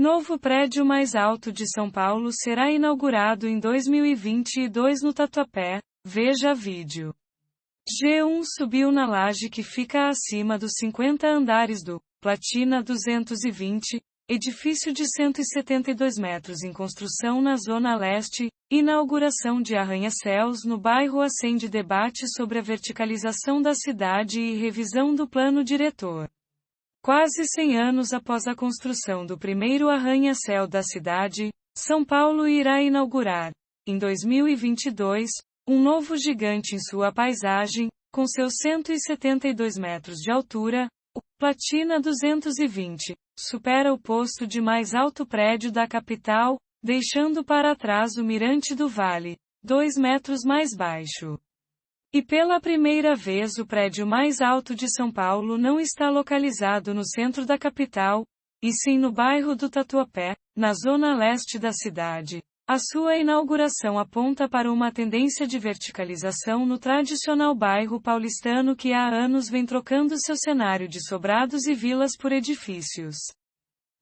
Novo prédio mais alto de São Paulo será inaugurado em 2022 no Tatuapé. Veja vídeo. G1 subiu na laje que fica acima dos 50 andares do Platina 220, edifício de 172 metros em construção na Zona Leste. Inauguração de arranha-céus no bairro acende debate sobre a verticalização da cidade e revisão do plano diretor. Quase 100 anos após a construção do primeiro arranha-céu da cidade, São Paulo irá inaugurar, em 2022, um novo gigante em sua paisagem, com seus 172 metros de altura. O Platina 220 supera o posto de mais alto prédio da capital, deixando para trás o Mirante do Vale, 2 metros mais baixo. E pela primeira vez o prédio mais alto de São Paulo não está localizado no centro da capital, e sim no bairro do Tatuapé, na zona leste da cidade. A sua inauguração aponta para uma tendência de verticalização no tradicional bairro paulistano que há anos vem trocando seu cenário de sobrados e vilas por edifícios.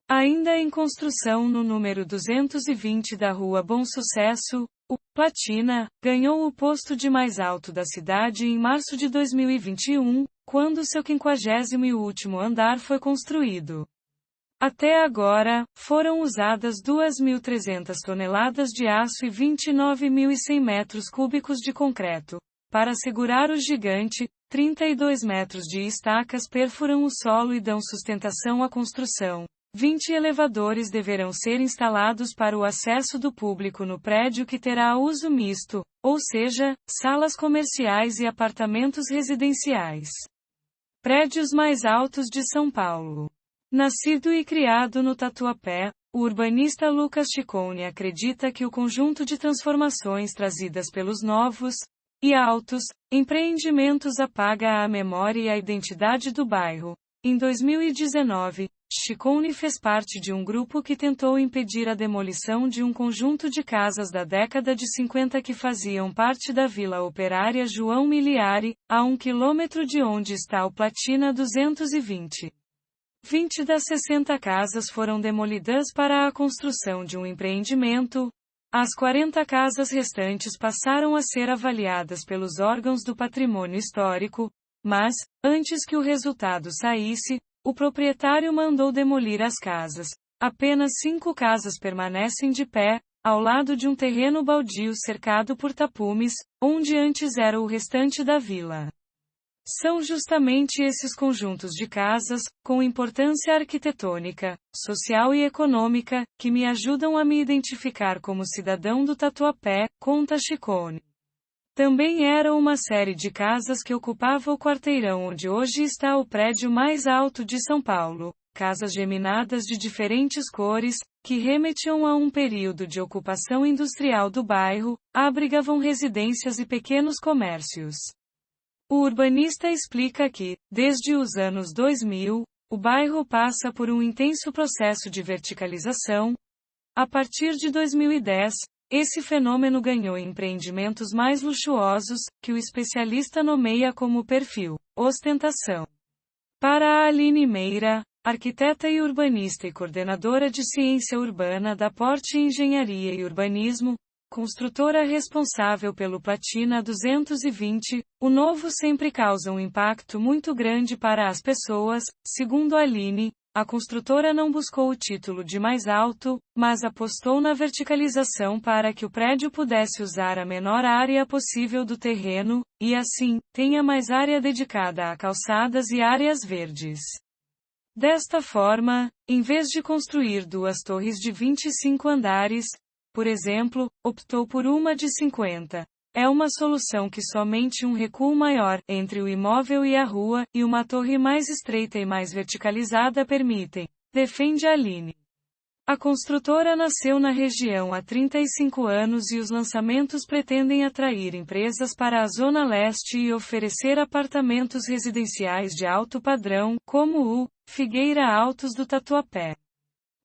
Ainda em construção no número 220 da Rua Bom Sucesso, o Platina ganhou o posto de mais alto da cidade em março de 2021, quando seu 50º e último andar foi construído. Até agora, foram usadas 2.300 toneladas de aço e 29.100 metros cúbicos de concreto. Para segurar o gigante, 32 metros de estacas perfuram o solo e dão sustentação à construção. 20 elevadores deverão ser instalados para o acesso do público no prédio que terá uso misto, ou seja, salas comerciais e apartamentos residenciais. Prédios mais altos de São Paulo. Nascido e criado no Tatuapé, o urbanista Lucas Ciccone acredita que o conjunto de transformações trazidas pelos novos e altos empreendimentos apaga a memória e a identidade do bairro. Em 2019, Ciccone fez parte de um grupo que tentou impedir a demolição de um conjunto de casas da década de 50 que faziam parte da Vila Operária João Miliari, a 1 quilômetro de onde está o Platina 220. 20 das 60 casas foram demolidas para a construção de um empreendimento. As 40 casas restantes passaram a ser avaliadas pelos órgãos do patrimônio histórico, mas, antes que o resultado saísse, o proprietário mandou demolir as casas. Apenas 5 casas permanecem de pé, ao lado de um terreno baldio cercado por tapumes, onde antes era o restante da vila. São justamente esses conjuntos de casas, com importância arquitetônica, social e econômica, que me ajudam a me identificar como cidadão do Tatuapé, conta Ciccone. Também era uma série de casas que ocupava o quarteirão onde hoje está o prédio mais alto de São Paulo, casas geminadas de diferentes cores, que remetiam a um período de ocupação industrial do bairro, abrigavam residências e pequenos comércios. O urbanista explica que, desde os anos 2000, o bairro passa por um intenso processo de verticalização. A partir de 2010, esse fenômeno ganhou empreendimentos mais luxuosos, que o especialista nomeia como perfil ostentação. Para a Aline Meira, arquiteta e urbanista e coordenadora de ciência urbana da Porte Engenharia e Urbanismo, construtora responsável pelo Platina 220, o novo sempre causa um impacto muito grande para as pessoas. Segundo Aline, a construtora não buscou o título de mais alto, mas apostou na verticalização para que o prédio pudesse usar a menor área possível do terreno, e assim, tenha mais área dedicada a calçadas e áreas verdes. Desta forma, em vez de construir 2 torres de 25 andares, por exemplo, optou por uma de 50. É uma solução que somente um recuo maior entre o imóvel e a rua, e uma torre mais estreita e mais verticalizada permitem, defende Aline. A construtora nasceu na região há 35 anos e os lançamentos pretendem atrair empresas para a Zona Leste e oferecer apartamentos residenciais de alto padrão, como o Figueira Altos do Tatuapé.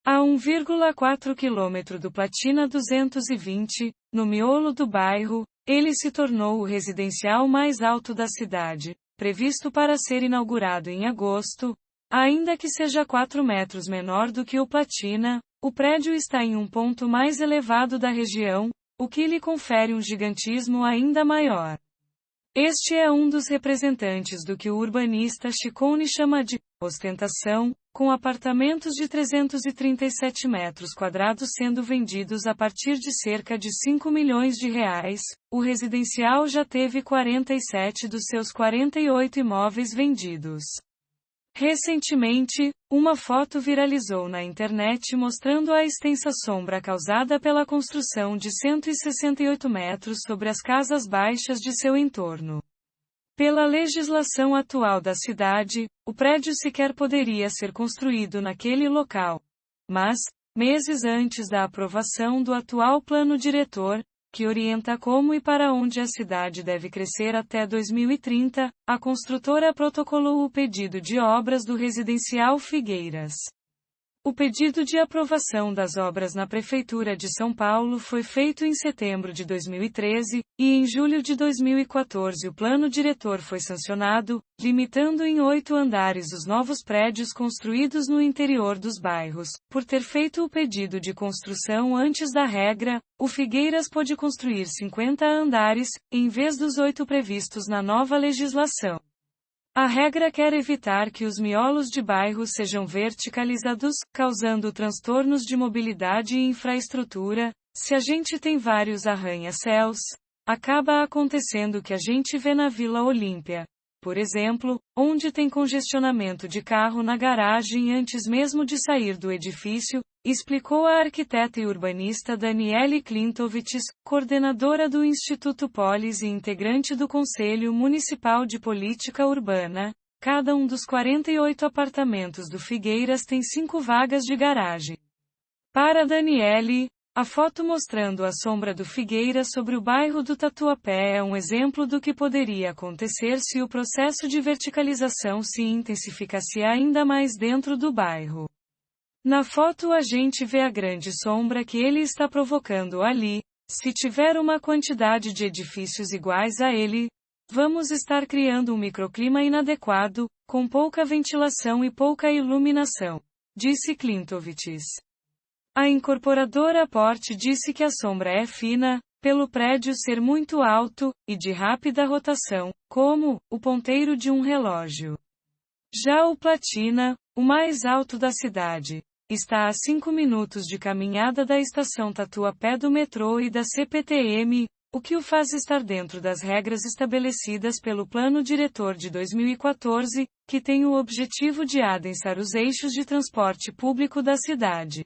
A 1,4 km do Platina 220, no miolo do bairro, ele se tornou o residencial mais alto da cidade, previsto para ser inaugurado em agosto. Ainda que seja 4 metros menor do que o Platina, o prédio está em um ponto mais elevado da região, o que lhe confere um gigantismo ainda maior. Este é um dos representantes do que o urbanista Ciccone chama de ostentação, com apartamentos de 337 metros quadrados sendo vendidos a partir de cerca de 5 milhões de reais. O residencial já teve 47 dos seus 48 imóveis vendidos. Recentemente, uma foto viralizou na internet mostrando a extensa sombra causada pela construção de 168 metros sobre as casas baixas de seu entorno. Pela legislação atual da cidade, o prédio sequer poderia ser construído naquele local. Mas, meses antes da aprovação do atual plano diretor, que orienta como e para onde a cidade deve crescer até 2030, a construtora protocolou o pedido de obras do residencial Figueiras. O pedido de aprovação das obras na Prefeitura de São Paulo foi feito em setembro de 2013, e em julho de 2014 o plano diretor foi sancionado, limitando em 8 andares os novos prédios construídos no interior dos bairros. Por ter feito o pedido de construção antes da regra, o Figueiras pôde construir 50 andares, em vez dos 8 previstos na nova legislação. A regra quer evitar que os miolos de bairro sejam verticalizados, causando transtornos de mobilidade e infraestrutura. Se a gente tem vários arranha-céus, acaba acontecendo o que a gente vê na Vila Olímpia, por exemplo, onde tem congestionamento de carro na garagem antes mesmo de sair do edifício, explicou a arquiteta e urbanista Daniele Klintovich, coordenadora do Instituto Polis e integrante do Conselho Municipal de Política Urbana. Cada um dos 48 apartamentos do Figueiras tem 5 vagas de garagem. Para Daniele, a foto mostrando a sombra do Figueiras sobre o bairro do Tatuapé é um exemplo do que poderia acontecer se o processo de verticalização se intensificasse ainda mais dentro do bairro. Na foto a gente vê a grande sombra que ele está provocando ali. Se tiver uma quantidade de edifícios iguais a ele, vamos estar criando um microclima inadequado, com pouca ventilação e pouca iluminação, disse Klintovich. A incorporadora Porte disse que a sombra é fina, pelo prédio ser muito alto, e de rápida rotação, como o ponteiro de um relógio. Já o Platina, o mais alto da cidade, está a 5 minutos de caminhada da estação Tatuapé do metrô e da CPTM, o que o faz estar dentro das regras estabelecidas pelo Plano Diretor de 2014, que tem o objetivo de adensar os eixos de transporte público da cidade.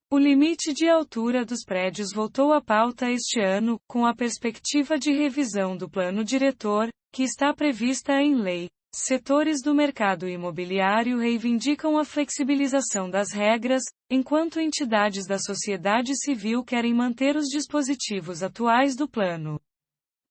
O limite de altura dos prédios voltou à pauta este ano, com a perspectiva de revisão do plano diretor, que está prevista em lei. Setores do mercado imobiliário reivindicam a flexibilização das regras, enquanto entidades da sociedade civil querem manter os dispositivos atuais do plano.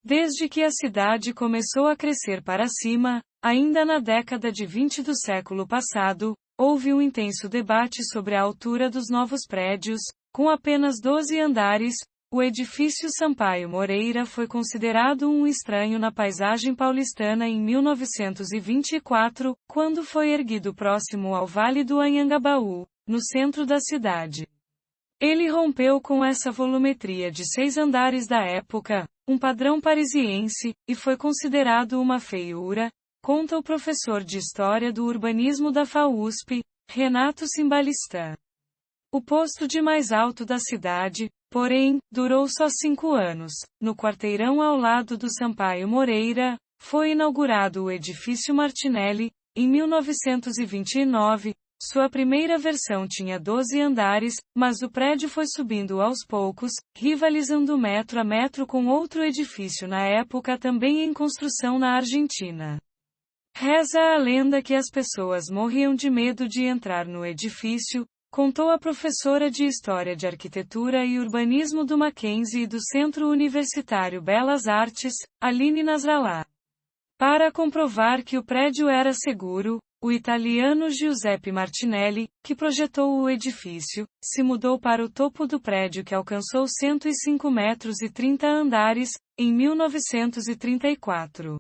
Desde que a cidade começou a crescer para cima, ainda na década de 20 do século passado, houve um intenso debate sobre a altura dos novos prédios. Com apenas 12 andares, o edifício Sampaio Moreira foi considerado um estranho na paisagem paulistana em 1924, quando foi erguido próximo ao Vale do Anhangabaú, no centro da cidade. Ele rompeu com essa volumetria de 6 andares da época, um padrão parisiense, e foi considerado uma feiura, conta o professor de História do Urbanismo da FAUSP, Renato Simbalistã. O posto de mais alto da cidade, porém, durou só 5 anos. No quarteirão ao lado do Sampaio Moreira, foi inaugurado o edifício Martinelli, em 1929. Sua primeira versão tinha 12 andares, mas o prédio foi subindo aos poucos, rivalizando metro a metro com outro edifício na época também em construção na Argentina. Reza a lenda que as pessoas morriam de medo de entrar no edifício, contou a professora de História de Arquitetura e Urbanismo do Mackenzie e do Centro Universitário Belas Artes, Aline Nasrallah. Para comprovar que o prédio era seguro, o italiano Giuseppe Martinelli, que projetou o edifício, se mudou para o topo do prédio que alcançou 105 metros e 30 andares, em 1934.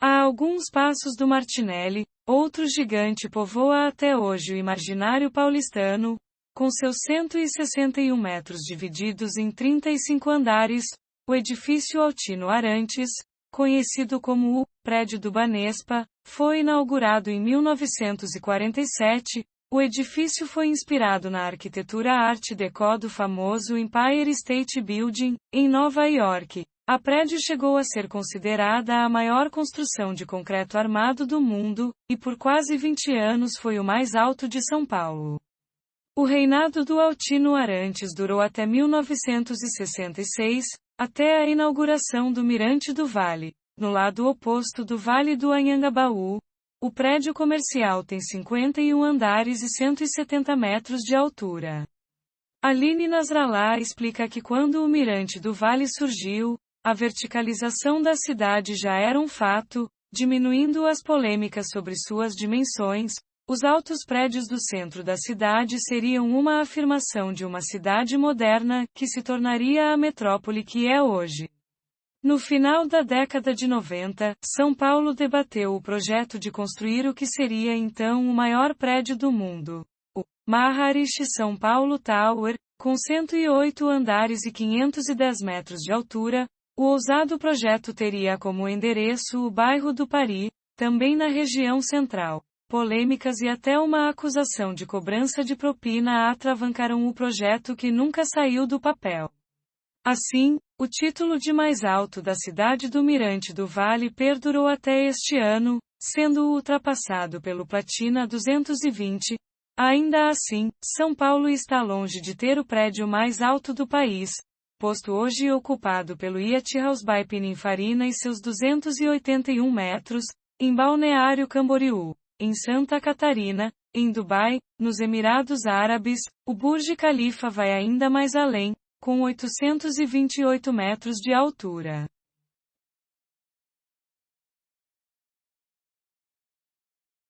A alguns passos do Martinelli, outro gigante povoa até hoje o imaginário paulistano, Com seus 161 metros divididos em 35 andares, o edifício Altino Arantes, conhecido como o Prédio do Banespa, foi inaugurado em 1947. O edifício foi inspirado na arquitetura Art Deco do famoso Empire State Building, em Nova York. A prédio chegou a ser considerada a maior construção de concreto armado do mundo, e por quase 20 anos foi o mais alto de São Paulo. O reinado do Altino Arantes durou até 1966, até a inauguração do Mirante do Vale, no lado oposto do Vale do Anhangabaú. O prédio comercial tem 51 andares e 170 metros de altura. Aline Nasrallah explica que quando o Mirante do Vale surgiu, a verticalização da cidade já era um fato, diminuindo as polêmicas sobre suas dimensões. Os altos prédios do centro da cidade seriam uma afirmação de uma cidade moderna, que se tornaria a metrópole que é hoje. No final da década de 90, São Paulo debateu o projeto de construir o que seria então o maior prédio do mundo, o Maharishi São Paulo Tower, com 108 andares e 510 metros de altura. O ousado projeto teria como endereço o bairro do Pari, também na região central. Polêmicas e até uma acusação de cobrança de propina atravancaram o projeto, que nunca saiu do papel. Assim, o título de mais alto da cidade do Mirante do Vale perdurou até este ano, sendo ultrapassado pelo Platina 220. Ainda assim, São Paulo está longe de ter o prédio mais alto do país, posto hoje ocupado pelo Yacht House by Pininfarina e seus 281 metros, em Balneário Camboriú, em Santa Catarina, em Dubai, nos Emirados Árabes. O Burj Khalifa vai ainda mais além, com 828 metros de altura.